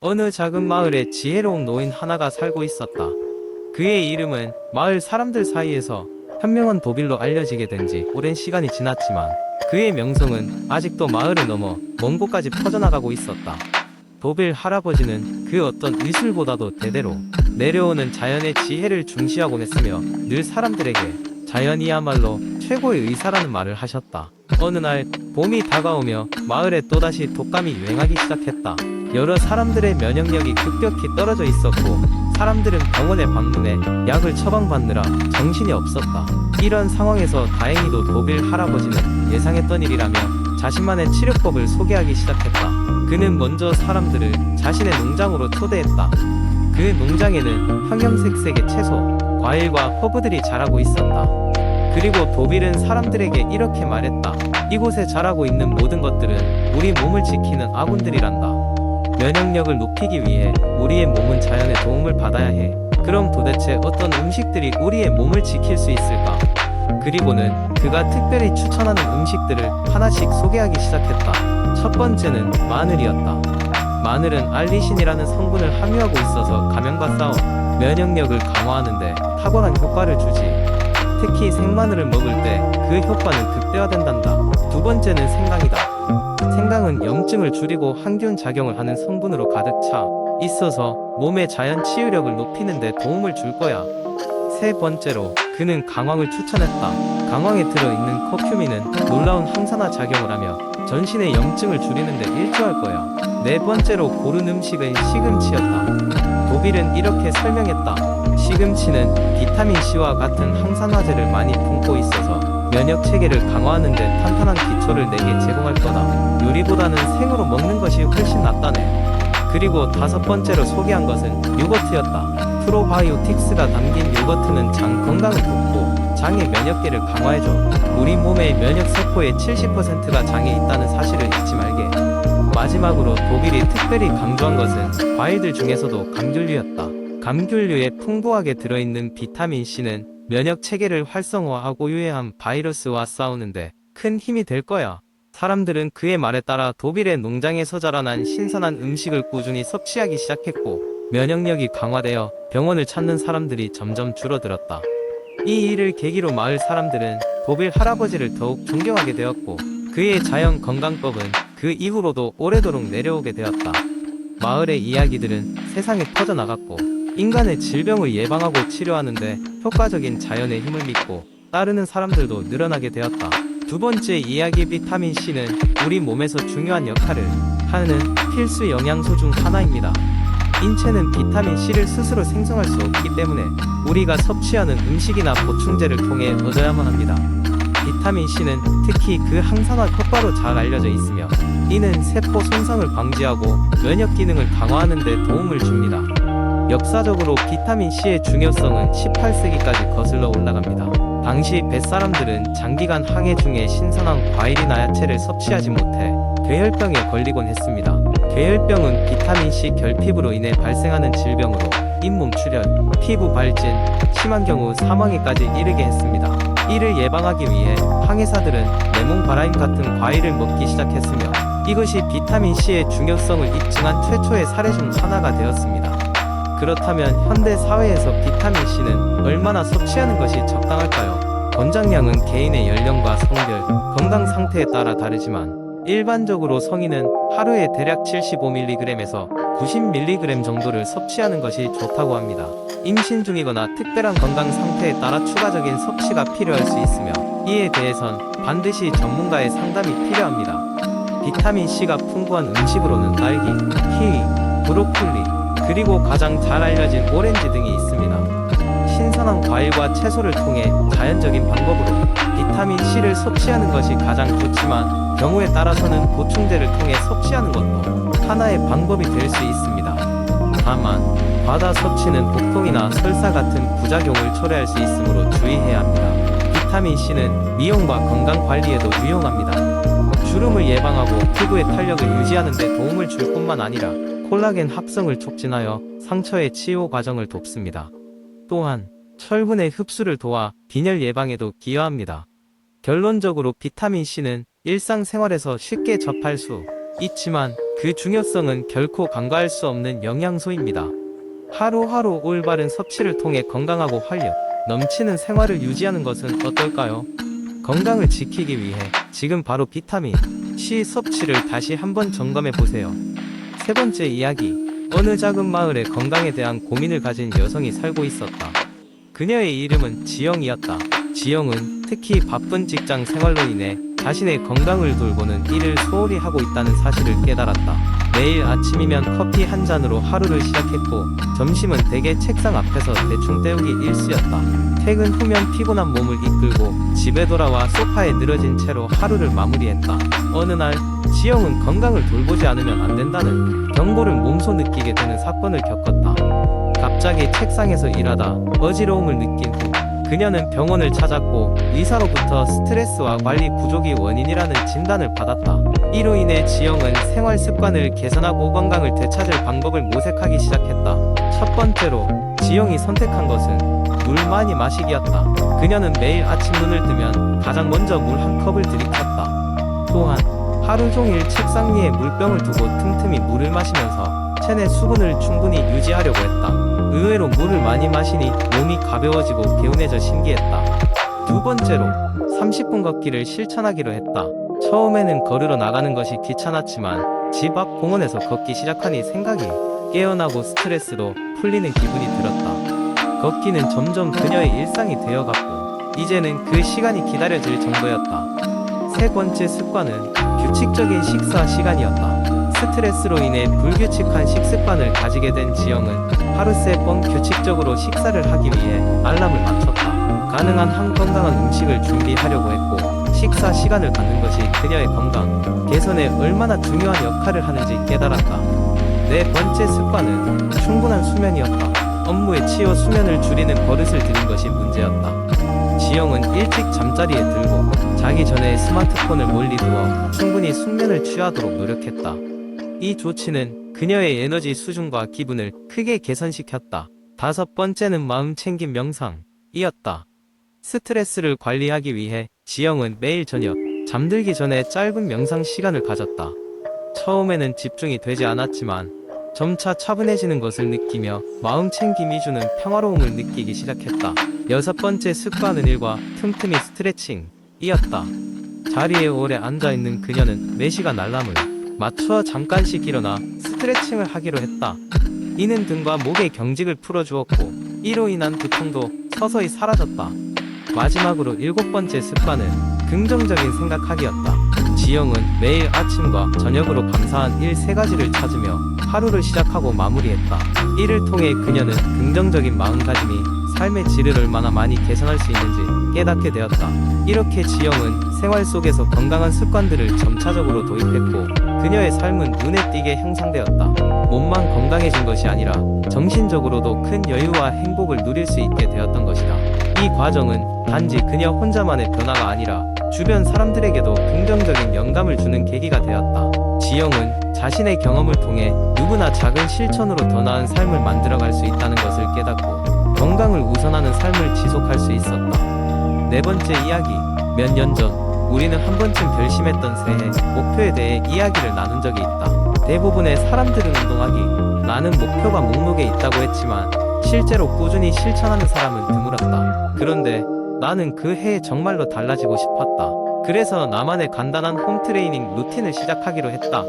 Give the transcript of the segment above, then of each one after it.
어느 작은 마을에 지혜로운 노인 하나가 살고 있었다. 그의 이름은 마을 사람들 사이에서 현명한 도빌로 알려지게 된 지 오랜 시간이 지났지만 그의 명성은 아직도 마을을 넘어 먼 곳까지 퍼져나가고 있었다. 도빌 할아버지는 그 어떤 의술보다도 대대로 내려오는 자연의 지혜를 중시하곤 했으며 늘 사람들에게 자연이야말로 최고의 의사라는 말을 하셨다. 어느 날 봄이 다가오며 마을에 또다시 독감이 유행하기 시작했다. 여러 사람들의 면역력이 급격히 떨어져 있었고 사람들은 병원에 방문해 약을 처방받느라 정신이 없었다. 이런 상황에서 다행히도 도빌 할아버지는 예상했던 일이라며 자신만의 치료법을 소개하기 시작했다. 그는 먼저 사람들을 자신의 농장으로 초대했다. 그 농장에는 형형색색의 채소, 과일과 허브들이 자라고 있었다. 그리고 도빌은 사람들에게 이렇게 말했다. 이곳에 자라고 있는 모든 것들은 우리 몸을 지키는 아군들이란다. 면역력을 높이기 위해 우리의 몸은 자연의 도움을 받아야 해. 그럼 도대체 어떤 음식들이 우리의 몸을 지킬 수 있을까? 그리고는 그가 특별히 추천하는 음식들을 하나씩 소개하기 시작했다. 첫 번째는 마늘이었다. 마늘은 알리신이라는 성분을 함유하고 있어서 감염과 싸워 면역력을 강화하는데 탁월한 효과를 주지. 특히 생마늘을 먹을 때 그 효과는 극대화된단다. 두 번째는 생강이다. 생강은 염증을 줄이고 항균 작용을 하는 성분으로 가득 차 있어서 몸의 자연 치유력을 높이는 데 도움을 줄 거야. 세 번째로 그는 강황을 추천했다. 강황에 들어있는 커큐민은 놀라운 항산화 작용을 하며 전신의 염증을 줄이는 데 일조할 거야. 네 번째로 고른 음식은 시금치였다. 도빌은 이렇게 설명했다. 시금치는 비타민C와 같은 항산화제를 많이 품고 있어서 면역 체계를 강화하는 데 탄탄한 기초를 내게 제공할 거다. 요리보다는 생으로 먹는 것이 훨씬 낫다네. 그리고 다섯 번째로 소개한 것은 요거트였다. 프로바이오틱스가 담긴 요거트는 장 건강을 돕고 장의 면역계를 강화해줘. 우리 몸의 면역 세포의 70%가 장에 있다는 사실을 잊지 말게. 마지막으로 도빌이 특별히 강조한 것은 과일들 중에서도 감귤류였다. 감귤류에 풍부하게 들어있는 비타민C는 면역 체계를 활성화하고 유해한 바이러스와 싸우는데 큰 힘이 될 거야. 사람들은 그의 말에 따라 도빌의 농장에서 자라난 신선한 음식을 꾸준히 섭취하기 시작했고 면역력이 강화되어 병원을 찾는 사람들이 점점 줄어들었다. 이 일을 계기로 마을 사람들은 도빌 할아버지를 더욱 존경하게 되었고 그의 자연 건강법은 그 이후로도 오래도록 내려오게 되었다. 마을의 이야기들은 세상에 퍼져나갔고 인간의 질병을 예방하고 치료하는데 효과적인 자연의 힘을 믿고 따르는 사람들도 늘어나게 되었다. 두 번째 이야기 비타민C는 우리 몸에서 중요한 역할을 하는 필수 영양소 중 하나입니다. 인체는 비타민C를 스스로 생성할 수 없기 때문에 우리가 섭취하는 음식이나 보충제를 통해 얻어야만 합니다. 비타민C는 특히 그 항산화 효과로 잘 알려져 있으며 이는 세포 손상을 방지하고 면역 기능을 강화하는 데 도움을 줍니다. 역사적으로 비타민C의 중요성은 18세기까지 거슬러 올라갑니다. 당시 뱃사람들은 장기간 항해 중에 신선한 과일이나 야채를 섭취하지 못해 괴혈병에 걸리곤 했습니다. 괴혈병은 비타민C 결핍으로 인해 발생하는 질병으로 잇몸 출혈, 피부 발진, 심한 경우 사망에까지 이르게 했습니다. 이를 예방하기 위해 항해사들은 레몬 바라인 같은 과일을 먹기 시작했으며 이것이 비타민C의 중요성을 입증한 최초의 사례 중 하나가 되었습니다. 그렇다면 현대 사회에서 비타민C는 얼마나 섭취하는 것이 적당할까요? 권장량은 개인의 연령과 성별, 건강 상태에 따라 다르지만 일반적으로 성인은 하루에 대략 75mg에서 90mg 정도를 섭취하는 것이 좋다고 합니다. 임신 중이거나 특별한 건강 상태에 따라 추가적인 섭취가 필요할 수 있으며 이에 대해선 반드시 전문가의 상담이 필요합니다. 비타민C가 풍부한 음식으로는 딸기, 키위, 브로콜리, 그리고 가장 잘 알려진 오렌지 등이 있습니다. 신선한 과일과 채소를 통해 자연적인 방법으로 비타민C를 섭취하는 것이 가장 좋지만 경우에 따라서는 보충제를 통해 섭취하는 것도 하나의 방법이 될 수 있습니다. 다만 과다 섭취는 복통이나 설사 같은 부작용을 초래할 수 있으므로 주의해야 합니다. 비타민C는 미용과 건강 관리에도 유용합니다. 주름을 예방하고 피부의 탄력을 유지하는 데 도움을 줄 뿐만 아니라 콜라겐 합성을 촉진하여 상처의 치유 과정을 돕습니다. 또한 철분의 흡수를 도와 빈혈 예방에도 기여합니다. 결론적으로 비타민C는 일상생활에서 쉽게 접할 수 있지만 그 중요성은 결코 간과할 수 없는 영양소입니다. 하루하루 올바른 섭취를 통해 건강하고 활력 넘치는 생활을 유지하는 것은 어떨까요? 건강을 지키기 위해 지금 바로 비타민 C 섭취를 다시 한번 점검해 보세요. 세 번째 이야기. 어느 작은 마을에 건강에 대한 고민을 가진 여성이 살고 있었다. 그녀의 이름은 지영이었다. 지영은 특히 바쁜 직장 생활로 인해 자신의 건강을 돌보는 일을 소홀히 하고 있다는 사실을 깨달았다. 매일 아침이면 커피 한 잔으로 하루를 시작했고 점심은 대개 책상 앞에서 대충 때우기 일쑤였다. 퇴근 후면 피곤한 몸을 이끌고 집에 돌아와 소파에 늘어진 채로 하루를 마무리했다. 어느 날 지영은 건강을 돌보지 않으면 안 된다는 경고를 몸소 느끼게 되는 사건을 겪었다. 갑자기 책상에서 일하다 어지러움을 느낀 후 그녀는 병원을 찾았고 의사로부터 스트레스와 관리 부족이 원인이라는 진단을 받았다. 이로 인해 지영은 생활 습관을 개선하고 건강을 되찾을 방법을 모색하기 시작했다. 첫 번째로 지영이 선택한 것은 물 많이 마시기였다. 그녀는 매일 아침 눈을 뜨면 가장 먼저 물 한 컵을 들이켰다. 또한 하루 종일 책상 위에 물병을 두고 틈틈이 물을 마시면서 체내 수분을 충분히 유지하려고 했다. 의외로 물을 많이 마시니 몸이 가벼워지고 개운해져 신기했다. 두 번째로 30분 걷기를 실천하기로 했다. 처음에는 걸으러 나가는 것이 귀찮았지만 집 앞 공원에서 걷기 시작하니 생각이 깨어나고 스트레스도 풀리는 기분이 들었다. 걷기는 점점 그녀의 일상이 되어갔고 이제는 그 시간이 기다려질 정도였다. 세 번째 습관은 규칙적인 식사 시간이었다. 스트레스로 인해 불규칙한 식습관을 가지게 된 지영은 하루 3번 규칙적으로 식사를 하기 위해 알람을 맞췄다. 가능한 한 건강한 음식을 준비하려고 했고 식사 시간을 갖는 것이 그녀의 건강 개선에 얼마나 중요한 역할을 하는지 깨달았다. 네 번째 습관은 충분한 수면이었다. 업무에 치여 수면을 줄이는 버릇을 들인 것이 문제였다. 지영은 일찍 잠자리에 들고 자기 전에 스마트폰을 멀리 두어 충분히 숙면을 취하도록 노력했다. 이 조치는 그녀의 에너지 수준과 기분을 크게 개선시켰다. 다섯 번째는 마음챙김 명상이었다. 스트레스를 관리하기 위해 지영은 매일 저녁 잠들기 전에 짧은 명상 시간을 가졌다. 처음에는 집중이 되지 않았지만 점차 차분해지는 것을 느끼며 마음챙김이 주는 평화로움을 느끼기 시작했다. 여섯 번째 습관은 일과 틈틈이 스트레칭이었다. 자리에 오래 앉아있는 그녀는 매시간 알람을 맞춰 잠깐씩 일어나 스트레칭을 하기로 했다. 이는 등과 목의 경직을 풀어주었고 이로 인한 두통도 서서히 사라졌다. 마지막으로 일곱 번째 습관은 긍정적인 생각하기였다. 지영은 매일 아침과 저녁으로 감사한 일 3가지를 찾으며 하루를 시작하고 마무리했다. 이를 통해 그녀는 긍정적인 마음가짐이 삶의 질을 얼마나 많이 개선할 수 있는지 깨닫게 되었다. 이렇게 지영은 생활 속에서 건강한 습관들을 점차적으로 도입했고 그녀의 삶은 눈에 띄게 향상되었다. 몸만 건강해진 것이 아니라 정신적으로도 큰 여유와 행복을 누릴 수 있게 되었던 것이다. 이 과정은 단지 그녀 혼자만의 변화가 아니라 주변 사람들에게도 긍정적인 영감을 주는 계기가 되었다. 지영은 자신의 경험을 통해 누구나 작은 실천으로 더 나은 삶을 만들어갈 수 있다는 것을 깨닫고 건강을 우선하는 삶을 지속할 수 있었다. 네 번째 이야기. 몇 년 전 우리는 한 번쯤 결심했던 새해 목표에 대해 이야기를 나눈 적이 있다. 대부분의 사람들은 운동하기 라는 목표가 목록에 있다고 했지만 실제로 꾸준히 실천하는 사람은 드물었다. 그런데 나는 그 해에 정말로 달라지고 싶었다. 그래서 나만의 간단한 홈트레이닝 루틴을 시작하기로 했다.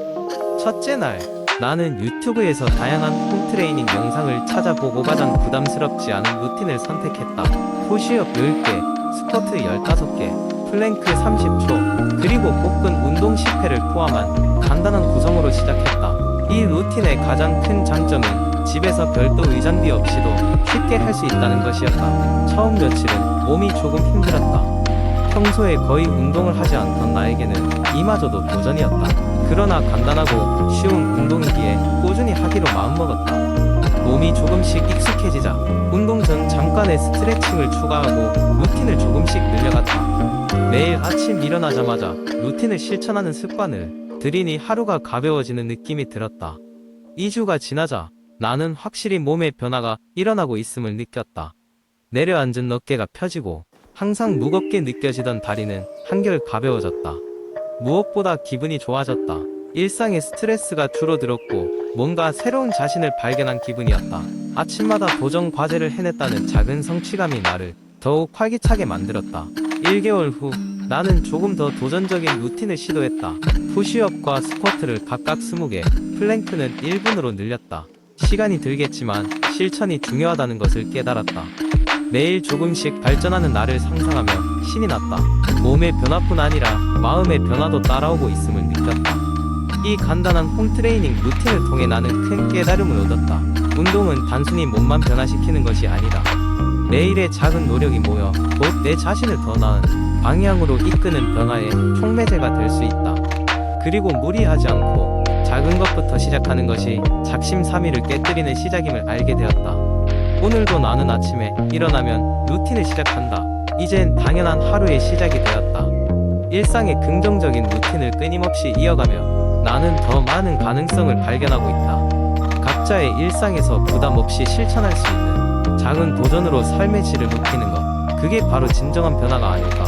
첫째 날, 나는 유튜브에서 다양한 홈트레이닝 영상을 찾아보고 가장 부담스럽지 않은 루틴을 선택했다. 푸시업 10개, 스쿼트 15개, 플랭크 30초, 그리고 복근 운동 10회를 포함한 간단한 구성으로 시작했다. 이 루틴의 가장 큰 장점은 집에서 별도 의장비 없이도 쉽게 할 수 있다는 것이었다. 처음 며칠은 몸이 조금 힘들었다. 평소에 거의 운동을 하지 않던 나에게는 이마저도 도전이었다. 그러나 간단하고 쉬운 운동이기에 꾸준히 하기로 마음먹었다. 몸이 조금씩 익숙해지자 운동 전 잠깐의 스트레칭을 추가하고 루틴을 조금씩 늘려갔다. 매일 아침 일어나자마자 루틴을 실천하는 습관을 들이니 하루가 가벼워지는 느낌이 들었다. 2주가 지나자 나는 확실히 몸의 변화가 일어나고 있음을 느꼈다. 내려앉은 어깨가 펴지고 항상 무겁게 느껴지던 다리는 한결 가벼워졌다. 무엇보다 기분이 좋아졌다. 일상의 스트레스가 줄어들었고 뭔가 새로운 자신을 발견한 기분이었다. 아침마다 도전 과제를 해냈다는 작은 성취감이 나를 더욱 활기차게 만들었다. 1개월 후 나는 조금 더 도전적인 루틴을 시도했다. 푸시업과 스쿼트를 각각 20개, 플랭크는 1분으로 늘렸다. 시간이 들겠지만 실천이 중요하다는 것을 깨달았다. 매일 조금씩 발전하는 나를 상상하며 신이 났다. 몸의 변화뿐 아니라 마음의 변화도 따라오고 있음을 느꼈다. 이 간단한 홈트레이닝 루틴을 통해 나는 큰 깨달음을 얻었다. 운동은 단순히 몸만 변화시키는 것이 아니라 매일의 작은 노력이 모여 곧 내 자신을 더 나은 방향으로 이끄는 변화의 촉매제가 될 수 있다. 그리고 무리하지 않고 작은 것부터 시작하는 것이 작심삼일을 깨뜨리는 시작임을 알게 되었다. 오늘도 나는 아침에 일어나면 루틴을 시작한다. 이젠 당연한 하루의 시작이 되었다. 일상의 긍정적인 루틴을 끊임없이 이어가며 나는 더 많은 가능성을 발견하고 있다. 각자의 일상에서 부담 없이 실천할 수 있는 작은 도전으로 삶의 질을 높이는 것, 그게 바로 진정한 변화가 아닐까.